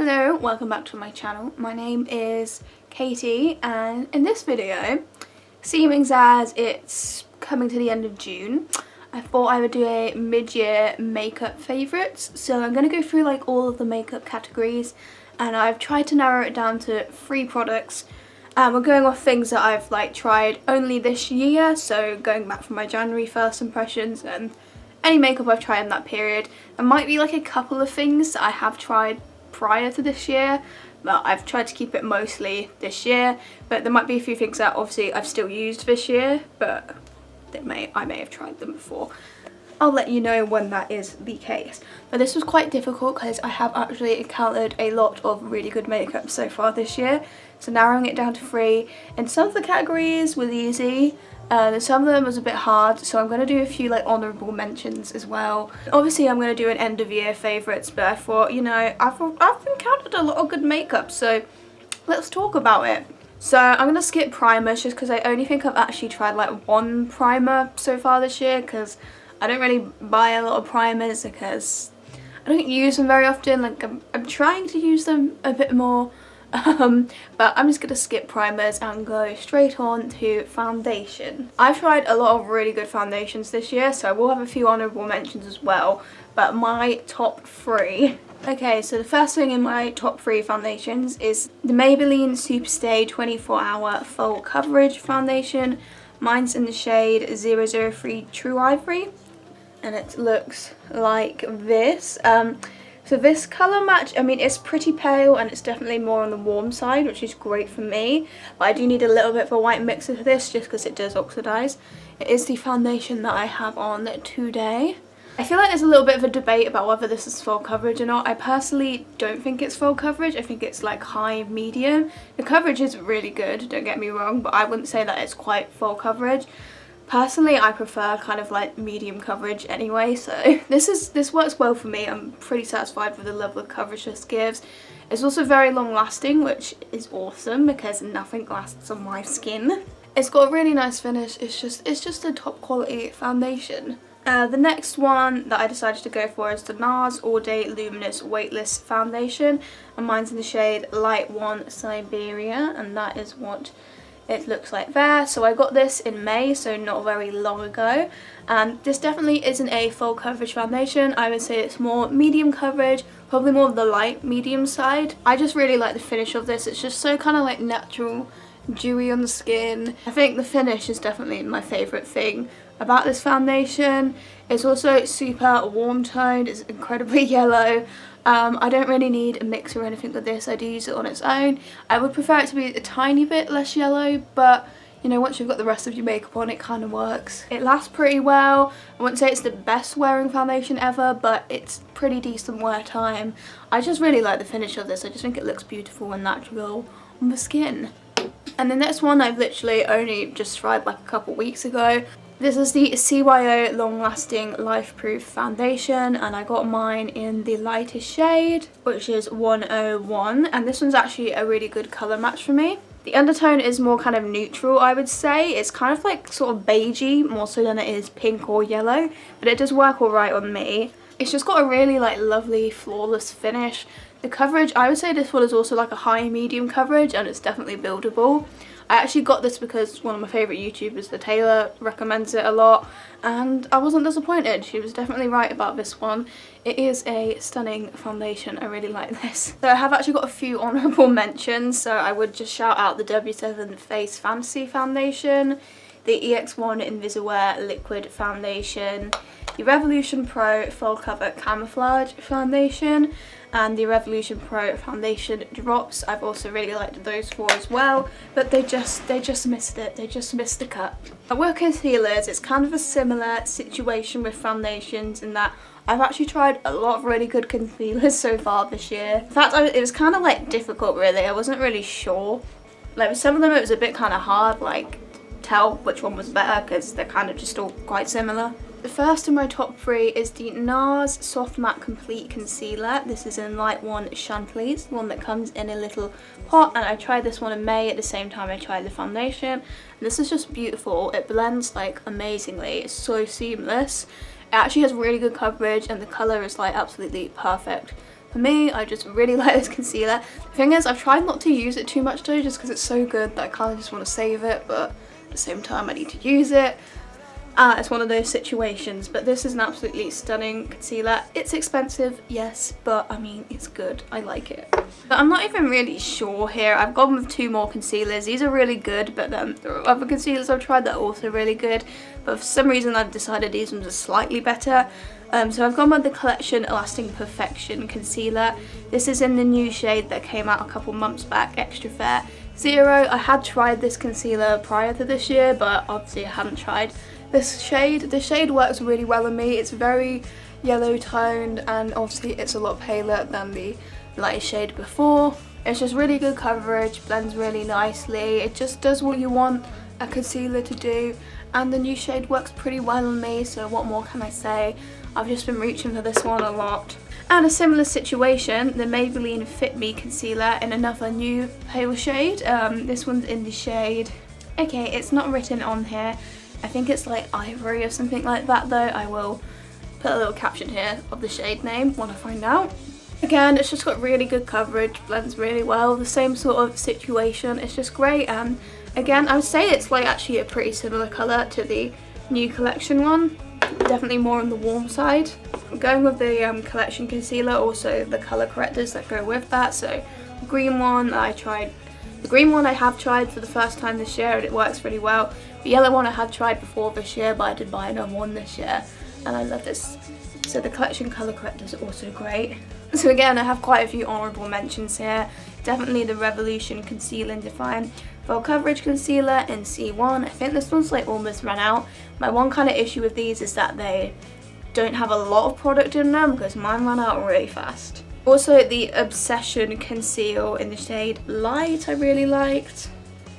Hello, welcome back to my channel. My name is Katie and in this video, seeming as it's coming to the end of June, I thought I would do a mid-year makeup favourites. So I'm going to go through like all of the makeup categories and I've tried to narrow it down to 3 products. We're going off things that I've like tried only this year, so going back from my January first impressions and any makeup I've tried in that period. There might be like a couple of things that I have tried prior to this year, but I've tried to keep it mostly this year. But there might be a few things that obviously I've still used this year, but I may have tried them before. I'll let you know when that is the case. But this was quite difficult because I have actually encountered a lot of really good makeup so far this year. So narrowing it down to 3, and some of the categories were easy. Some of them was a bit hard, so I'm going to do a few like honourable mentions as well. Obviously I'm going to do an end of year favourites, but I thought, you know, I've encountered a lot of good makeup, so let's talk about it. So I'm going to skip primers just because I only think I've actually tried like 1 primer so far this year, because I don't really buy a lot of primers because I don't use them very often. Like I'm trying to use them a bit more. But I'm just going to skip primers and go straight on to foundation. I've tried a lot of really good foundations this year, so I will have a few honourable mentions as well, but my top 3. Okay, so the first thing in my top 3 foundations is the Maybelline Superstay 24 Hour Full Coverage Foundation. Mine's in the shade 003 True Ivory, and it looks like this. So this colour match, I mean, it's pretty pale and it's definitely more on the warm side, which is great for me. But I do need a little bit of a white mixer for this just because it does oxidise. It is the foundation that I have on today. I feel like there's a little bit of a debate about whether this is full coverage or not. I personally don't think it's full coverage. I think it's like high medium. The coverage is really good, don't get me wrong, but I wouldn't say that it's quite full coverage. Personally, I prefer kind of like medium coverage anyway, so this works well for me. I'm pretty satisfied with the level of coverage this gives. It's also very long lasting, which is awesome because nothing lasts on my skin. It's got a really nice finish. It's just a top quality foundation. The next one that I decided to go for is the NARS All Day Luminous Weightless Foundation, and mine's in the shade Light 1 Siberia, and that is what it looks like there. So I got this in May, so not very long ago, and this definitely isn't a full coverage foundation. I would say it's more medium coverage, probably more of the light medium side. I just really like the finish of this. It's just so kind of like natural, dewy on the skin. I think the finish is definitely my favourite thing about this foundation. It's also super warm toned, it's incredibly yellow. I don't really need a mix or anything with this. I do use it on its own. I would prefer it to be a tiny bit less yellow, but you know, once you've got the rest of your makeup on, it kind of works. It lasts pretty well. I wouldn't say it's the best wearing foundation ever, but it's pretty decent wear time. I just really like the finish of this. I just think it looks beautiful and natural on the skin. And the next one I've literally only just tried like a couple weeks ago. This is the CYO Long Lasting Life Proof Foundation, and I got mine in the lightest shade, which is 101, and this one's actually a really good colour match for me. The undertone is more kind of neutral, I would say. It's kind of like sort of beigey, more so than it is pink or yellow, but it does work alright on me. It's just got a really like lovely flawless finish. The coverage, I would say this one is also like a high medium coverage, and it's definitely buildable. I actually got this because one of my favourite YouTubers, the Taylor, recommends it a lot, and I wasn't disappointed. She was definitely right about this one. It is a stunning foundation. I really like this. So I have actually got a few honourable mentions, so I would just shout out the W7 Face Fantasy Foundation, the EX1 INVISIWEAR Liquid Foundation, the Revolution Pro Full Cover Camouflage Foundation, and the Revolution Pro Foundation Drops. I've also really liked those 4 as well, but they just missed it. They just missed the cut. With concealers, it's kind of a similar situation with foundations in that I've actually tried a lot of really good concealers so far this year. In fact, it was kind of like difficult really. I wasn't really sure. Like with some of them it was a bit kind of hard, like tell which one was better because they're kind of just all quite similar. The first in my top 3 is the NARS Soft Matte Complete Concealer. This is in Light 1 Chantilly, the one that comes in a little pot, and I tried this one in May at the same time I tried the foundation. And this is just beautiful. It blends like amazingly. It's so seamless. It actually has really good coverage and the colour is like absolutely perfect for me. I just really like this concealer. The thing is, I've tried not to use it too much though, just because it's so good that I kind of just want to save it, but at the same time I need to use it. It's one of those situations, but this is an absolutely stunning concealer. It's expensive, yes, but I mean, it's good. I like it. But I'm not even really sure here. I've gone with 2 more concealers. These are really good, but there are other concealers I've tried that are also really good. But for some reason, I've decided these ones are slightly better. So I've gone with the Collection Lasting Perfection Concealer. This is in the new shade that came out a couple months back, Extra Fair 0. I had tried this concealer prior to this year, but obviously I haven't tried this shade. The shade works really well on me. It's very yellow toned, and obviously it's a lot paler than the light shade before. It's just really good coverage, blends really nicely. It just does what you want a concealer to do, and the new shade works pretty well on me, so what more can I say? I've just been reaching for this one a lot. And a similar situation, the Maybelline Fit Me Concealer in another new pale shade. This one's in the shade, okay, it's not written on here. I think it's like Ivory or something like that though. I will put a little caption here of the shade name when I find out. Again, it's just got really good coverage, blends really well, the same sort of situation, it's just great. And again, I would say it's like actually a pretty similar colour to the new collection one, definitely more on the warm side. I'm going with the collection concealer, also the colour correctors that go with that. So the green one I tried, the green one I have tried for the first time this year and it works really well. The yellow one I had tried before this year, but I did buy another one this year and I love this. So the collection colour correctors are also great. So again, I have quite a few honourable mentions here. Definitely the Revolution Conceal and Define Full Coverage Concealer in C1. I think this one's like almost run out. My one kind of issue with these is that they don't have a lot of product in them because mine ran out really fast. Also the Obsession Conceal in the shade Light I really liked.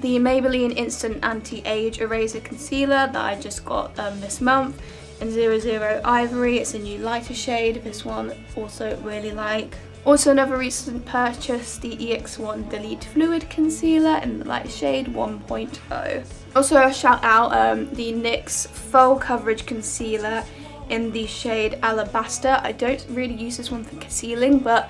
The Maybelline Instant Anti-Age Eraser Concealer that I just got this month in 00 Ivory. It's a new lighter shade. This one also really like. Also another recent purchase, the EX1 Delete Fluid Concealer in the light shade 1.0. Also a shout out the NYX Full Coverage Concealer in the shade Alabaster. I don't really use this one for concealing, but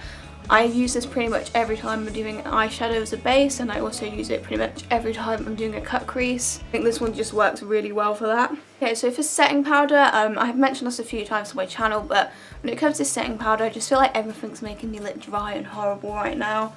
I use this pretty much every time I'm doing an eyeshadow as a base, and I also use it pretty much every time I'm doing a cut crease. I think this one just works really well for that. Okay, so for setting powder, I have mentioned this a few times on my channel, but when it comes to setting powder, I just feel like everything's making me look dry and horrible right now.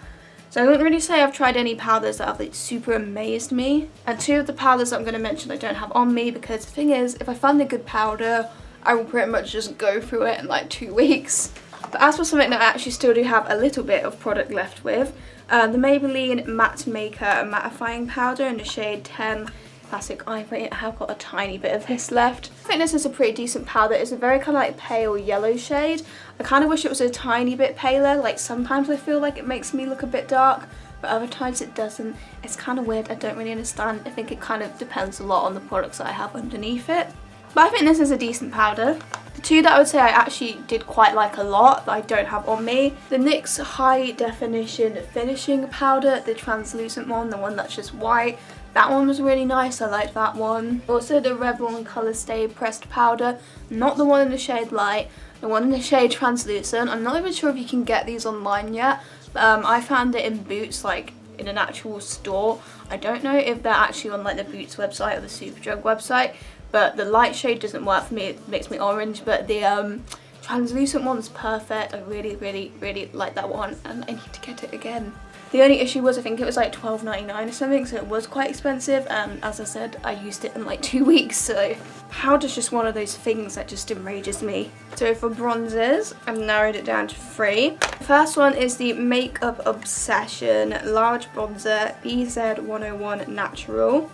So I wouldn't really say I've tried any powders that have like super amazed me. And 2 of the powders that I'm going to mention I don't have on me, because the thing is, if I find a good powder, I will pretty much just go through it in like 2 weeks. But as for something that I actually still do have a little bit of product left with, the Maybelline Matte Maker Mattifying Powder in the shade 10 Classic Ivory. I have got a tiny bit of this left. I think this is a pretty decent powder. It's a very kind of like pale yellow shade. I kind of wish it was a tiny bit paler. Like sometimes I feel like it makes me look a bit dark, but other times it doesn't. It's kind of weird. I don't really understand. I think it kind of depends a lot on the products that I have underneath it. But I think this is a decent powder. The 2 that I would say I actually did quite like a lot that I don't have on me, the NYX High Definition Finishing Powder, the translucent one, the one that's just white. That one was really nice, I liked that one. Also the Revlon Colour Stay Pressed Powder, not the one in the shade Light, the one in the shade Translucent. I'm not even sure if you can get these online yet, but I found it in Boots, like in an actual store. I don't know if they're actually on like the Boots website or the Superdrug website, but the light shade doesn't work for me, it makes me orange, but the translucent one's perfect. I really, really, really like that one and I need to get it again. The only issue was I think it was like $12.99 or something, so it was quite expensive, and as I said, I used it in like 2 weeks, so powder's just one of those things that just enrages me. So for bronzers, I've narrowed it down to 3. The first one is the Makeup Obsession Large Bronzer BZ101 Natural.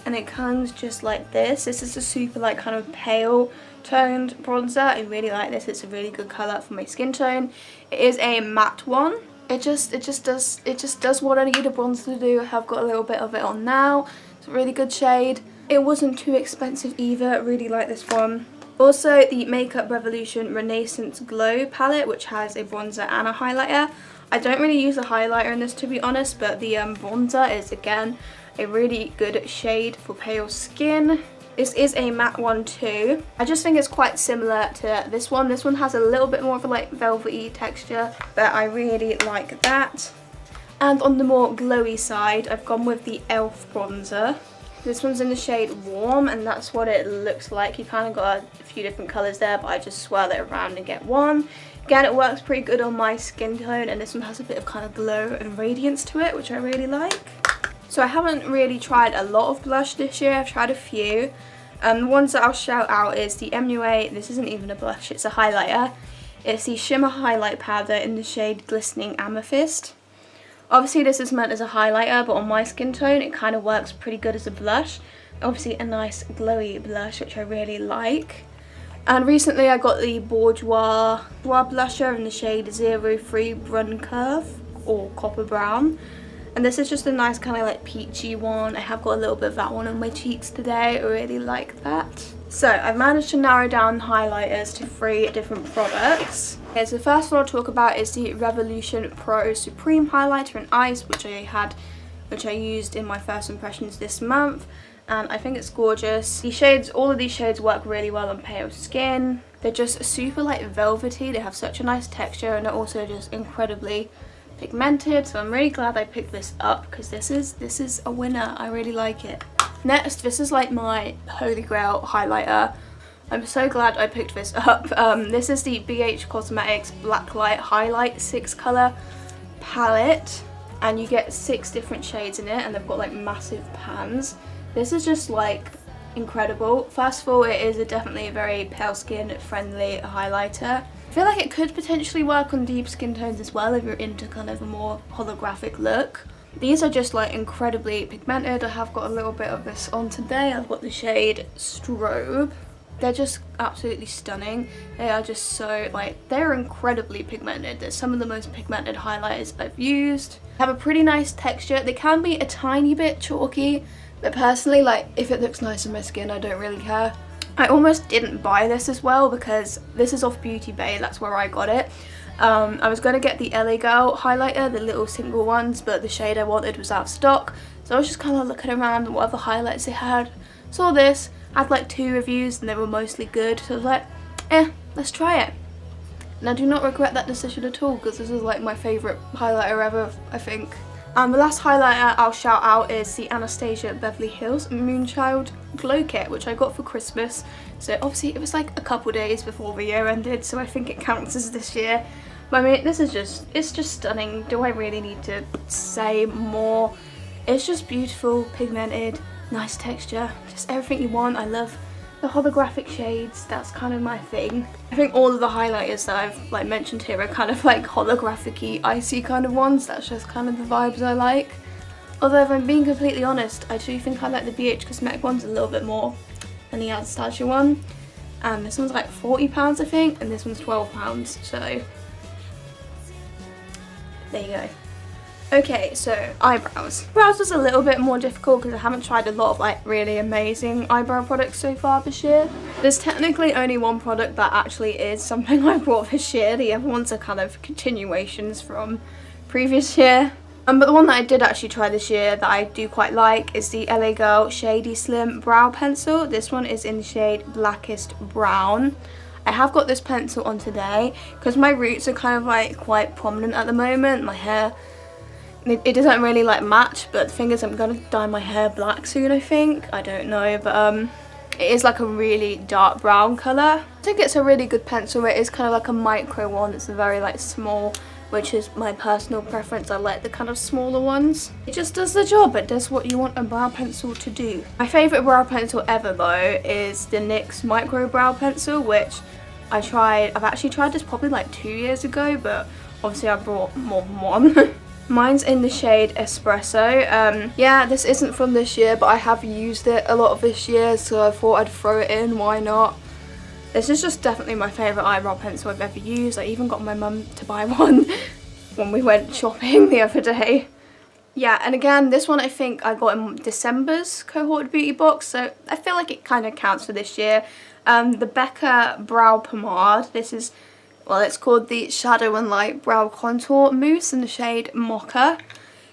And it comes just like this. This is a super like kind of pale toned bronzer. I really like this. It's a really good colour for my skin tone. It is a matte one. It just does what I need a bronzer to do. I have got a little bit of it on now. It's a really good shade. It wasn't too expensive either. I really like this one. Also the Makeup Revolution Renaissance Glow palette, which has a bronzer and a highlighter. I don't really use a highlighter in this, to be honest, but the bronzer is again a really good shade for pale skin. This is a matte one too. I just think it's quite similar to this one. This one has a little bit more of a like velvety texture, but I really like that. And on the more glowy side, I've gone with the e.l.f. bronzer. This one's in the shade Warm, and that's what it looks like. You kind of got a few different colours there, but I just swirl it around and get one. Again, it works pretty good on my skin tone, and this one has a bit of kind of glow and radiance to it, which I really like. So I haven't really tried a lot of blush this year. I've tried a few. The ones that I'll shout out is the MUA. This isn't even a blush, it's a highlighter. It's the Shimmer Highlight Powder in the shade Glistening Amethyst. Obviously this is meant as a highlighter, but on my skin tone it kind of works pretty good as a blush. Obviously a nice glowy blush, which I really like. And recently I got the Bourjois blusher in the shade 03 Brun Curve, or Copper Brown. And this is just a nice kind of like peachy one. I have got a little bit of that one on my cheeks today. I really like that. So I've managed to narrow down highlighters to 3 different products. Okay, so the first one I'll talk about is the Revolution Pro Supreme Highlighter in Ice, which I used in my first impressions this month, and I think it's gorgeous. These shades, all of these shades work really well on pale skin. They're just super like velvety. They have such a nice texture, and they're also just incredibly pigmented. So I'm really glad I picked this up because this is a winner. I really like it. Next, this is like my holy grail highlighter. I'm so glad I picked this up. This is the BH Cosmetics Blacklight Highlight 6 Colour palette, and you get 6 different shades in it, and they've got like massive pans. This is just like incredible. First of all, it is definitely a very pale skin friendly highlighter. I feel like it could potentially work on deep skin tones as well if you're into kind of a more holographic look. These are just like incredibly pigmented. I have got a little bit of this on today. I've got the shade Strobe. They're just absolutely stunning. They are just so like, they're incredibly pigmented. They're some of the most pigmented highlighters I've used. They have a pretty nice texture. They can be a tiny bit chalky, but personally, like, if it looks nice on my skin, I don't really care. I almost didn't buy this as well because this is off Beauty Bay. That's where I got it. I was going to get the LA Girl highlighter, the little single ones, but the shade I wanted was out of stock. So I was just kind of looking around at what other highlights they had. Saw this, had like 2 reviews and they were mostly good. So I was like, let's try it. And I do not regret that decision at all because this is like my favourite highlighter ever, I think. The last highlighter I'll shout out is the Anastasia Beverly Hills Moonchild Glow Kit, which I got for Christmas. So obviously it was like a couple days before the year ended, so I think it counts as this year. But I mean, this is just, it's just stunning. Do I really need to say more? It's just beautiful, pigmented, nice texture, just everything you want. I love the holographic shades. That's kind of my thing. I think all of the highlighters that I've like mentioned here are kind of like holographic-y, icy kind of ones. That's just kind of the vibes I like. Although if I'm being completely honest, I do think I like the BH Cosmetic ones a little bit more than the Anastasia one. And this one's like £40 I think, and this one's £12, so there you go. Okay, so eyebrows. Brows was a little bit more difficult because I haven't tried a lot of like really amazing eyebrow products so far this year. There's technically only one product that actually is something I bought this year. The other ones are kind of continuations from previous year. But the one that I did actually try this year that I do quite like is the LA Girl Shady Slim Brow Pencil. This one is in the shade Blackest Brown. I have got this pencil on today because my roots are kind of like quite prominent at the moment. My hair, it doesn't really like match, but the thing is I'm going to dye my hair black soon, I think. I don't know, but it is like a really dark brown colour. I think it's a really good pencil. It is kind of like a micro one. It's a very like small, which is my personal preference. I like the kind of smaller ones. It just does the job. It does what you want a brow pencil to do. My favourite brow pencil ever though is the NYX Micro Brow Pencil, which I've actually tried this probably like 2 years ago, but obviously I brought more than one. Mine's in the shade Espresso. Yeah, this isn't from this year, but I have used it a lot of this year, so I thought I'd throw it in, why not? This is just definitely my favourite eyebrow pencil I've ever used. I even got my mum to buy one when we went shopping the other day. Yeah, and again, this one I think I got in December's Cohort Beauty box, so I feel like it kind of counts for this year. The Becca Brow Pomade, this is, well, it's called the Shadow and Light Brow Contour Mousse in the shade Mocha.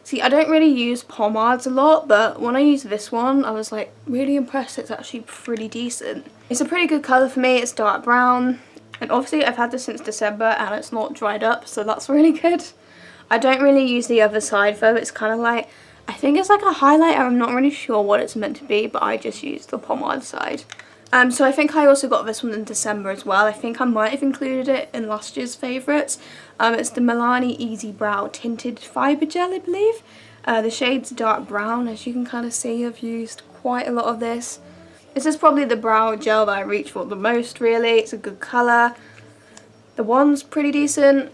See, I don't really use pomades a lot, but when I used this one, I was like really impressed. It's actually pretty decent. It's a pretty good colour for me. It's dark brown. And obviously I've had this since December and it's not dried up, so that's really good. I don't really use the other side though. It's kind of like, I think it's like a highlighter. I'm not really sure what it's meant to be, but I just use the pomade side. So I think I also got this one in December as well. I think I might have included it in last year's favourites. It's the Milani Easy Brow Tinted Fibre Gel, I believe. The shade's dark brown. As you can kind of see, I've used quite a lot of this. This is probably the brow gel that I reach for the most, really. It's a good colour. The wand's pretty decent.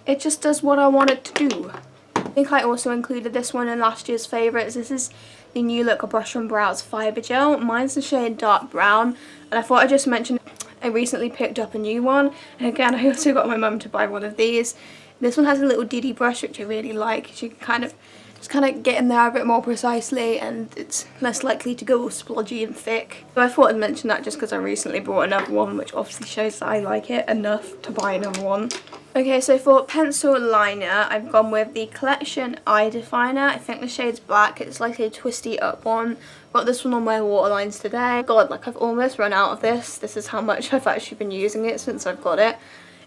It just does what I want it to do. I think I also included this one in last year's favourites. This is the New Look Brush on Brows Fibre Gel. Mine's the shade dark brown, and I thought I'd just mention I recently picked up a new one, and again I also got my mum to buy one of these. This one has a little diddy brush which I really like. You can kind of get in there a bit more precisely, and it's less likely to go all splodgy and thick. So I thought I'd mention that just because I recently bought another one, which obviously shows that I like it enough to buy another one. Okay, so for pencil liner, I've gone with the Collection Eye Definer. I think the shade's black. It's like a twisty up one. Got this one on my waterlines today. God, like I've almost run out of this. This is how much I've actually been using it since I've got it.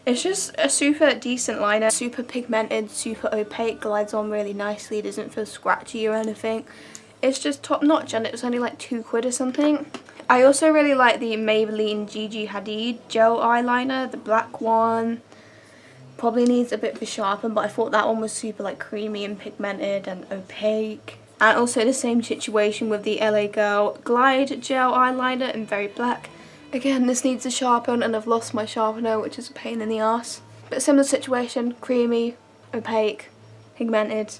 It's just a super decent liner. Super pigmented, super opaque, glides on really nicely. Doesn't feel scratchy or anything. It's just top notch, and it was only like £2 or something. I also really like the Maybelline Gigi Hadid gel eyeliner, the black one. Probably needs a bit of a sharpen, but I thought that one was super like creamy and pigmented and opaque. And also the same situation with the LA Girl Glide gel eyeliner in very black. Again, this needs a sharpen, and I've lost my sharpener, which is a pain in the ass. But similar situation, creamy, opaque, pigmented,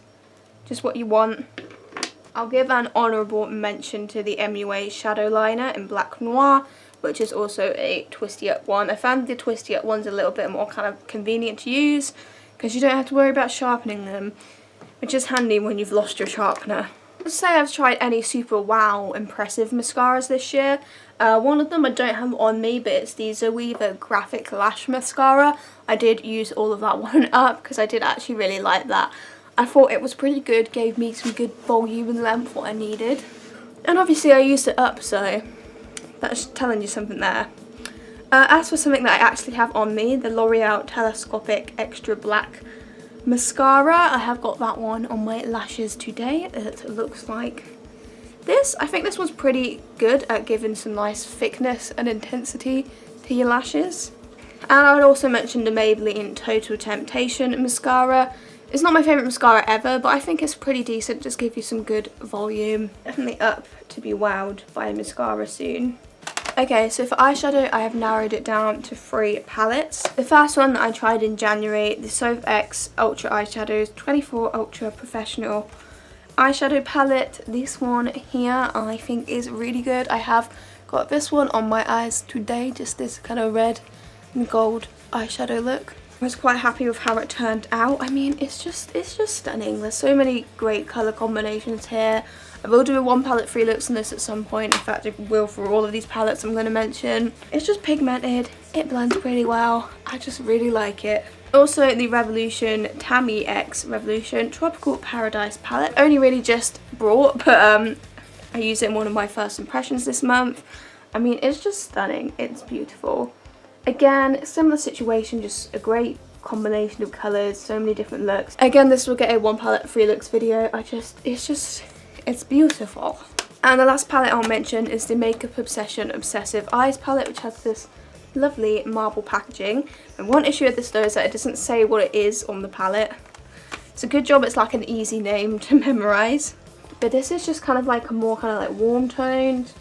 just what you want. I'll give an honourable mention to the MUA Shadow Liner in Black Noir, which is also a twisty up one. I found the twisty up ones a little bit more kind of convenient to use because you don't have to worry about sharpening them, which is handy when you've lost your sharpener. Let's say I've tried any super wow impressive mascaras this year. One of them I don't have on me, but it's the Zoeva Graphic Lash Mascara. I did use all of that one up because I did actually really like that. I thought it was pretty good, gave me some good volume and length, what I needed. And obviously I used it up, so that's telling you something there. As for something that I actually have on me, the L'Oreal Telescopic Extra Black Mascara. I have got that one on my lashes today. It looks like this. I think this one's pretty good at giving some nice thickness and intensity to your lashes. And I would also mention the Maybelline Total Temptation Mascara. It's not my favourite mascara ever, but I think it's pretty decent. Just give you some good volume. Definitely up to be wowed by a mascara soon. Okay, so for eyeshadow, I have narrowed it down to 3 palettes. The first one that I tried in January, the Soph X Ultra Eyeshadows 24 Ultra Professional Eyeshadow Palette. This one here I think is really good. I have got this one on my eyes today, just this kind of red and gold eyeshadow look. I was quite happy with how it turned out. I mean, it's just stunning. There's so many great colour combinations here. I will do a 1 palette 3 looks on this at some point. In fact, I will for all of these palettes I'm going to mention. It's just pigmented. It blends pretty well. I just really like it. Also, the Revolution Tammy X Revolution Tropical Paradise palette. Only really just brought, but I used it in one of my first impressions this month. I mean, it's just stunning. It's beautiful. Again, similar situation, just a great combination of colours, so many different looks. Again, this will get a 1 palette 3 looks video. It's beautiful. And the last palette I'll mention is the Makeup Obsession Obsessive Eyes palette, which has this lovely marble packaging. And one issue with this though is that it doesn't say what it is on the palette. It's a good job it's like an easy name to memorise. But this is just kind of like a more kind of like warm toned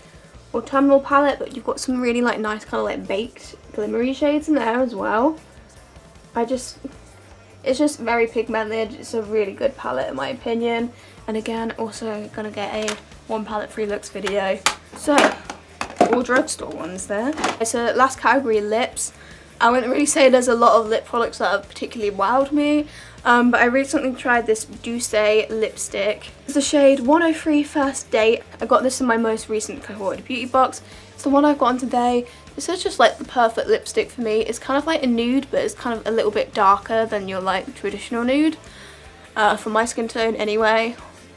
autumnal palette, but you've got some really like nice kind of like baked glimmery shades in there as well. It's just very pigmented. It's a really good palette in my opinion. And again, also gonna get a 1 palette 3 looks video. So, all drugstore ones there. So last category, lips. I wouldn't really say there's a lot of lip products that have particularly wowed me. But I recently tried this Douce lipstick. It's the shade 103 First Date. I got this in my most recent cohorted beauty box. It's the one I've got on today. This is just like the perfect lipstick for me. It's kind of like a nude, but it's kind of a little bit darker than your like traditional nude. for my skin tone anyway.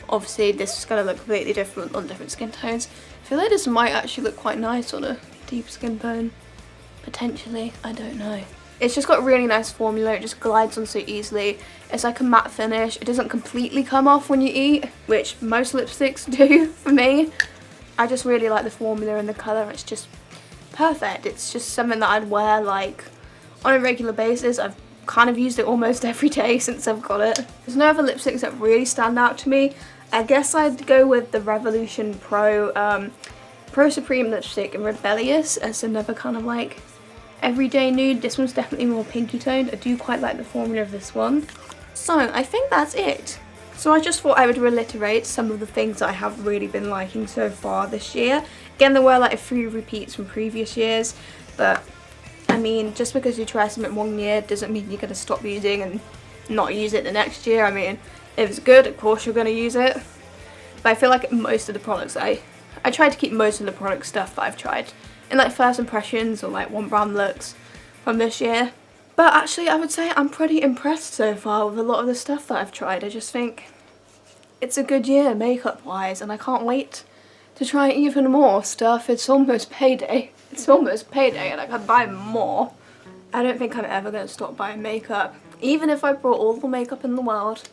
Obviously this is going to look completely different on different skin tones. I feel like this might actually look quite nice on a deep skin tone, potentially, I don't know. It's just got a really nice formula, it just glides on so easily. It's like a matte finish, it doesn't completely come off when you eat, which most lipsticks do for me. I just really like the formula and the colour, it's just perfect. It's just something that I'd wear like on a regular basis. I've kind of used it almost every day since I've got it. There's no other lipsticks that really stand out to me. I guess I'd go with the Revolution Pro Supreme lipstick in Rebellious as another kind of like everyday nude. This one's definitely more pinky toned. I do quite like the formula of this one. So I think that's it. So I just thought I would reiterate some of the things that I have really been liking so far this year. Again, there were like a few repeats from previous years, but I mean, just because you try something one year doesn't mean you're going to stop using and not use it the next year. I mean, if it's good, of course you're going to use it. But I feel like most of the products, I try to keep most of the product stuff that I've tried in like first impressions or like one brand looks from this year. But actually I would say I'm pretty impressed so far with a lot of the stuff that I've tried. I just think it's a good year makeup wise, and I can't wait to try even more stuff. It's almost payday. It's almost payday and I can buy more. I don't think I'm ever going to stop buying makeup. Even if I brought all the makeup in the world,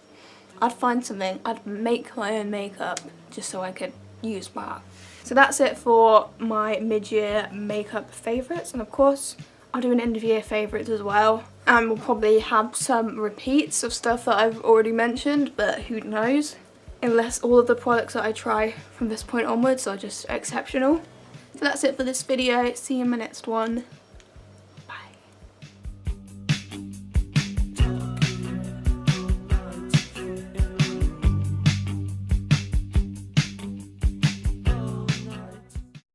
I'd find something. I'd make my own makeup just so I could use that. So that's it for my mid-year makeup favourites, and of course I'll do an end of year favourites as well, and we'll probably have some repeats of stuff that I've already mentioned, but who knows, unless all of the products that I try from this point onwards are just exceptional. So that's it for this video. See you in my next one.